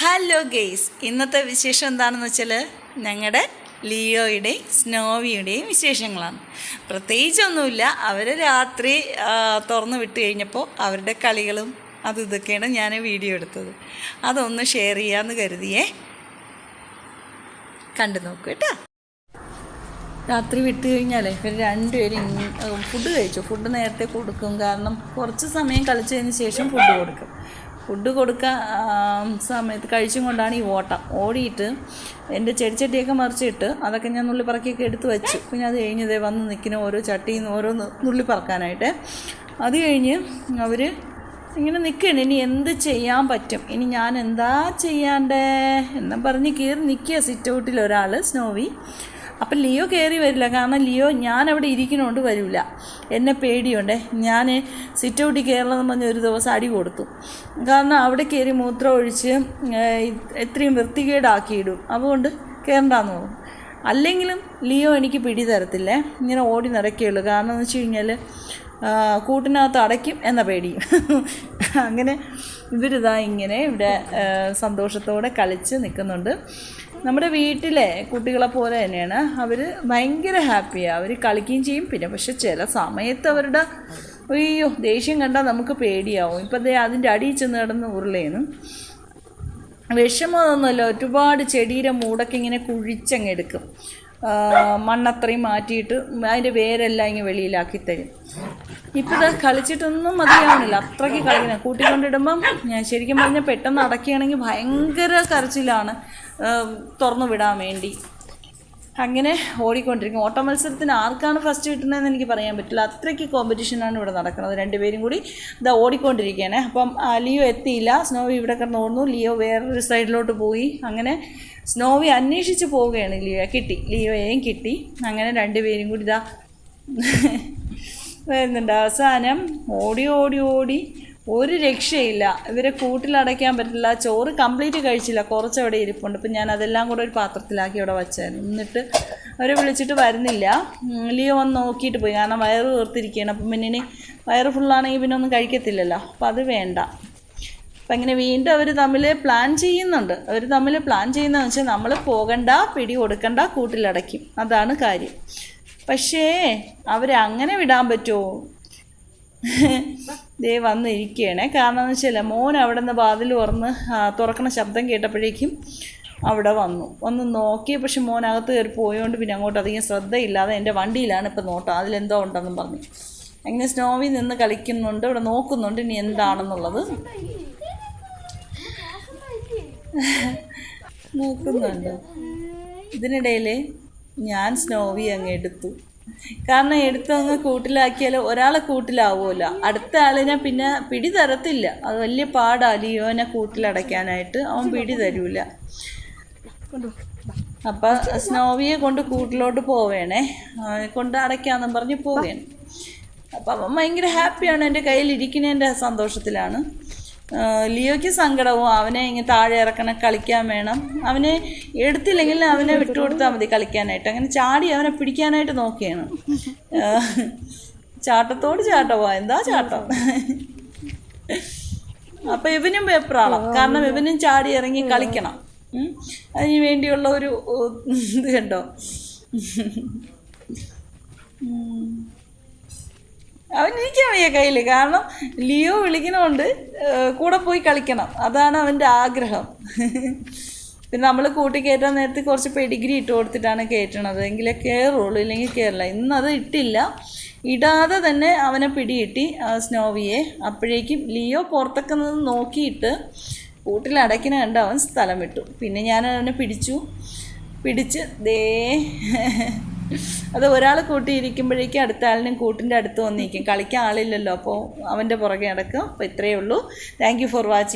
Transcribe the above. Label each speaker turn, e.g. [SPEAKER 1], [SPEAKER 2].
[SPEAKER 1] Hello guys, ഇന്നത്തെ വിശേഷം എന്താണെന്ന് വെച്ചാൽ ഞങ്ങളുടെ ലിയോയുടെയും സ്നോവിയുടെയും വിശേഷങ്ങളാണ്. പ്രത്യേകിച്ചൊന്നുമില്ല. അവർ രാത്രി തുറന്ന് വിട്ട് കഴിഞ്ഞപ്പോൾ അവരുടെ കളികളും അതും ഇതൊക്കെയാണ് ഞാൻ വീഡിയോ എടുത്തത്. അതൊന്ന് ഷെയർ ചെയ്യാമെന്ന് കരുതിയേ. കണ്ടു നോക്കൂ കേട്ടോ. രാത്രി വിട്ട് കഴിഞ്ഞാലേ ഇവർ രണ്ടുപേരും ഫുഡ് കഴിച്ചു. ഫുഡ് നേരത്തെ കൊടുക്കും, കാരണം കുറച്ച് സമയം കളിച്ചതിന് ശേഷം ഫുഡ് കൊടുക്കാൻ സമയത്ത് കഴിച്ചും കൊണ്ടാണ് ഈ ഓട്ടം. ഓടിയിട്ട് എൻ്റെ ചെടിച്ചട്ടിയൊക്കെ മറിച്ചിട്ട് അതൊക്കെ ഞാൻ നുള്ളി പറക്കിയൊക്കെ എടുത്ത് വെച്ചു. പിന്നെ അത് കഴിഞ്ഞതേ വന്ന് നിൽക്കുന്ന ഓരോ ചട്ടിയിൽ നിന്ന് ഓരോ നുള്ളി പറക്കാനായിട്ട്. അത് കഴിഞ്ഞ് അവർ ഇങ്ങനെ നിൽക്കുകയാണ്. ഇനി എന്ത് ചെയ്യാൻ പറ്റും, ഇനി ഞാൻ എന്താ ചെയ്യാണ്ടേ എന്നും പറഞ്ഞ് കയറി നിൽക്കുക സിറ്റ് ഔട്ടിൽ ഒരാൾ, സ്നോവി. അപ്പം ലിയോ കയറി വരില്ല, കാരണം ലിയോ ഞാൻ അവിടെ ഇരിക്കണോണ്ട് വരില്ല, എന്നെ പേടിയുണ്ടേ. ഞാൻ സിറ്റ് ഔട്ടിൽ കയറണമെന്ന് പറഞ്ഞ് ഒരു ദിവസം അടി കൊടുത്തു, കാരണം അവിടെ കയറി മൂത്രം ഒഴിച്ച് എത്രയും വൃത്തികേടാക്കിയിടും. അതുകൊണ്ട് കയറണ്ടെന്ന് തോന്നും. അല്ലെങ്കിലും ലിയോ എനിക്ക് പിടി തരത്തില്ലേ, ഇങ്ങനെ ഓടി നടക്കുകയുള്ളൂ. കാരണം എന്ന് വെച്ച് കഴിഞ്ഞാൽ കൂട്ടിനകത്ത് അടയ്ക്കും എന്ന പേടിയും. അങ്ങനെ ഇവരിതാ ഇങ്ങനെ ഇവിടെ സന്തോഷത്തോടെ കളിച്ച് നിൽക്കുന്നുണ്ട്. നമ്മുടെ വീട്ടിലെ കുട്ടികളെ പോലെ തന്നെയാണ് അവർ. ഭയങ്കര ഹാപ്പിയാണ്, അവർ കളിക്കുകയും ചെയ്യും. പിന്നെ പക്ഷെ ചില സമയത്ത് അവരുടെ ദേഷ്യം കണ്ടാൽ നമുക്ക് പേടിയാവും. ഇപ്പം അതിൻ്റെ അടിയിൽ ചെന്ന് കിടന്ന് ഉരുളേന്ന്. വിഷമമൊന്നുമല്ല, ഒരുപാട് ചെടിയുടെ മൂടൊക്കെ ഇങ്ങനെ കുഴിച്ചങ്ങ് എടുക്കും. മണ്ണത്രയും മാറ്റിയിട്ട് അതിൻ്റെ വേരെല്ലാം ഇങ്ങനെ വെളിയിലാക്കി തരും. ഇപ്പോൾ ഇത് കളിച്ചിട്ടൊന്നും മതിയാവണില്ല, അത്രയ്ക്ക് കളിക്കണം. കൂട്ടിക്കൊണ്ടിടുമ്പം ഞാൻ ശരിക്കും പറഞ്ഞാൽ പെട്ടെന്ന് അടക്കുകയാണെങ്കിൽ ഭയങ്കര കരച്ചിലാണ് തുറന്നു വിടാൻ വേണ്ടി. അങ്ങനെ ഓടിക്കൊണ്ടിരിക്കും. ഓട്ട മത്സരത്തിന് ആർക്കാണ് ഫസ്റ്റ് കിട്ടുന്നതെന്ന് എനിക്ക് പറയാൻ പറ്റില്ല, അത്രയ്ക്ക് കോമ്പറ്റീഷനാണ് ഇവിടെ നടക്കുന്നത്. രണ്ടുപേരും കൂടി ഇതാ ഓടിക്കൊണ്ടിരിക്കുകയാണ്. അപ്പം ലിയോ എത്തിയില്ല, സ്നോവി ഇവിടെ കിടന്ന് ഓടുന്നു. ലിയോ വേറൊരു സൈഡിലോട്ട് പോയി. അങ്ങനെ സ്നോവി അന്വേഷിച്ച് പോവുകയാണ്. ലിയോയെയും കിട്ടി. അങ്ങനെ രണ്ടുപേരും കൂടി ഇതാ വരുന്നുണ്ട്. അവസാനം ഓടി ഒരു രക്ഷയില്ല. ഇവരെ കൂട്ടിലടയ്ക്കാൻ പറ്റില്ല. ചോറ് കംപ്ലീറ്റ് കഴിച്ചില്ല, കുറച്ചവിടെ ഇരിപ്പുണ്ട്. ഇപ്പം ഞാൻ അതെല്ലാം കൂടെ ഒരു പാത്രത്തിലാക്കി അവിടെ വച്ചായിരുന്നു. എന്നിട്ട് അവരെ വിളിച്ചിട്ട് വരുന്നില്ല. ലിയോ വന്ന് നോക്കിയിട്ട് പോയി, കാരണം വയറ് വീർത്തിരിക്കുകയാണ്. അപ്പം പിന്നെ ഇനി വയറ് ഫുള്ളാണെങ്കിൽ പിന്നെ ഒന്നും കഴിക്കത്തില്ലല്ലോ, അപ്പം അത് വേണ്ട. അപ്പം ഇങ്ങനെ വീണ്ടും അവർ തമ്മിൽ പ്ലാൻ ചെയ്യുന്നുണ്ട്. ചെയ്യുന്നതെന്ന് വെച്ചാൽ നമ്മൾ പോകണ്ട, പിടി കൊടുക്കണ്ട, കൂട്ടിലടയ്ക്കും, അതാണ് കാര്യം. പക്ഷേ അവരങ്ങനെ വിടാൻ പറ്റുമോ? ദേ വന്നിരിക്കുകയാണേ. കാരണം എന്ന് വെച്ചാൽ മോൻ അവിടെ നിന്ന് വാതിൽ തുറക്കണ ശബ്ദം കേട്ടപ്പോഴേക്കും അവിടെ വന്ന് നോക്കി. പക്ഷെ മോനകത്ത് കയറി പോയോണ്ട് പിന്നെ അങ്ങോട്ട് അധികം ശ്രദ്ധയില്ലാതെ എൻ്റെ വണ്ടിയിലാണ് ഇപ്പം നോട്ടം, അതിലെന്തോ ഉണ്ടെന്നും പറഞ്ഞു. അങ്ങനെ സ്നോവി നിന്ന് കളിക്കുന്നുണ്ട്, ഇവിടെ നോക്കുന്നുണ്ട് ഇനി എന്താണെന്നുള്ളത് നോക്കുന്നുണ്ട്. ഇതിനിടയിൽ ഞാൻ സ്നോവി അങ്ങ് എടുത്തു. കാരണം എടുത്തങ്ങ് കൂട്ടിലാക്കിയാൽ ഒരാളെ കൂട്ടിലാവുമല്ലോ, അടുത്ത ആളിനെ പിന്നെ പിടി തരത്തില്ല. അത് വലിയ പാടാണ് ലിയോനെ കൂട്ടിലടയ്ക്കാനായിട്ട്, അവൻ പിടി തരൂല. അപ്പം സ്നോവിയെ കൊണ്ട് കൂട്ടിലോട്ട് പോവേണേ, കൊണ്ട് അടയ്ക്കാമെന്നും പറഞ്ഞ് പോവുകയാണ്. അപ്പം അവൻ ഭയങ്കര ഹാപ്പിയാണ്, എൻ്റെ കയ്യിലിരിക്കുന്നതിൻ്റെ സന്തോഷത്തിലാണ്. ലിയോയ്ക്ക് സങ്കടവും, അവനെ ഇങ്ങനെ താഴെ ഇറക്കണം, കളിക്കാൻ വേണം. അവനെ എടുത്തില്ലെങ്കിൽ അവനെ വിട്ടുകൊടുത്താൽ മതി കളിക്കാനായിട്ട്. അങ്ങനെ ചാടി അവനെ പിടിക്കാനായിട്ട് നോക്കിയാണ്. ചാട്ടമോ, എന്താ ചാട്ടം. അപ്പം ഇവനും പേപ്പറാണ്, കാരണം ഇവനും ചാടി ഇറങ്ങി കളിക്കണം. അതിന് വേണ്ടിയുള്ള ഒരു ഇത് കണ്ടോ. അവനിരിക്കാൻ വയ്യ കയ്യിൽ, കാരണം ലിയോ വിളിക്കണോണ്ട് കൂടെ പോയി കളിക്കണം, അതാണ് അവൻ്റെ ആഗ്രഹം. പിന്നെ നമ്മൾ കൂട്ടി കയറ്റാൻ നേരത്തെ കുറച്ച് പെഡിഗ്രി ഇട്ട് കൊടുത്തിട്ടാണ് കയറ്റണത്, എങ്കിലേ കയറുള്ളൂ, ഇല്ലെങ്കിൽ കയറില്ല. ഇന്നത് ഇട്ടില്ല, ഇടാതെ തന്നെ അവനെ പിടികിട്ടി സ്നോവിയെ. അപ്പോഴേക്കും ലിയോ പുറത്തൊക്കെ നിന്ന് നോക്കിയിട്ട് കൂട്ടിലടയ്ക്കണ കണ്ട് അവൻ സ്ഥലം വിട്ടു. പിന്നെ ഞാൻ അവനെ പിടിച്ച് അത് ഒരാൾ കൂട്ടിയിരിക്കുമ്പോഴേക്കും അടുത്ത ആളിനും കൂട്ടിൻ്റെ അടുത്ത് വന്നിരിക്കും. കളിക്കാൻ ആളില്ലല്ലോ, അപ്പോൾ അവൻ്റെ പുറകെ നടക്കും. അപ്പോൾ ഇത്രയേ ഉള്ളൂ. Thank you for watching.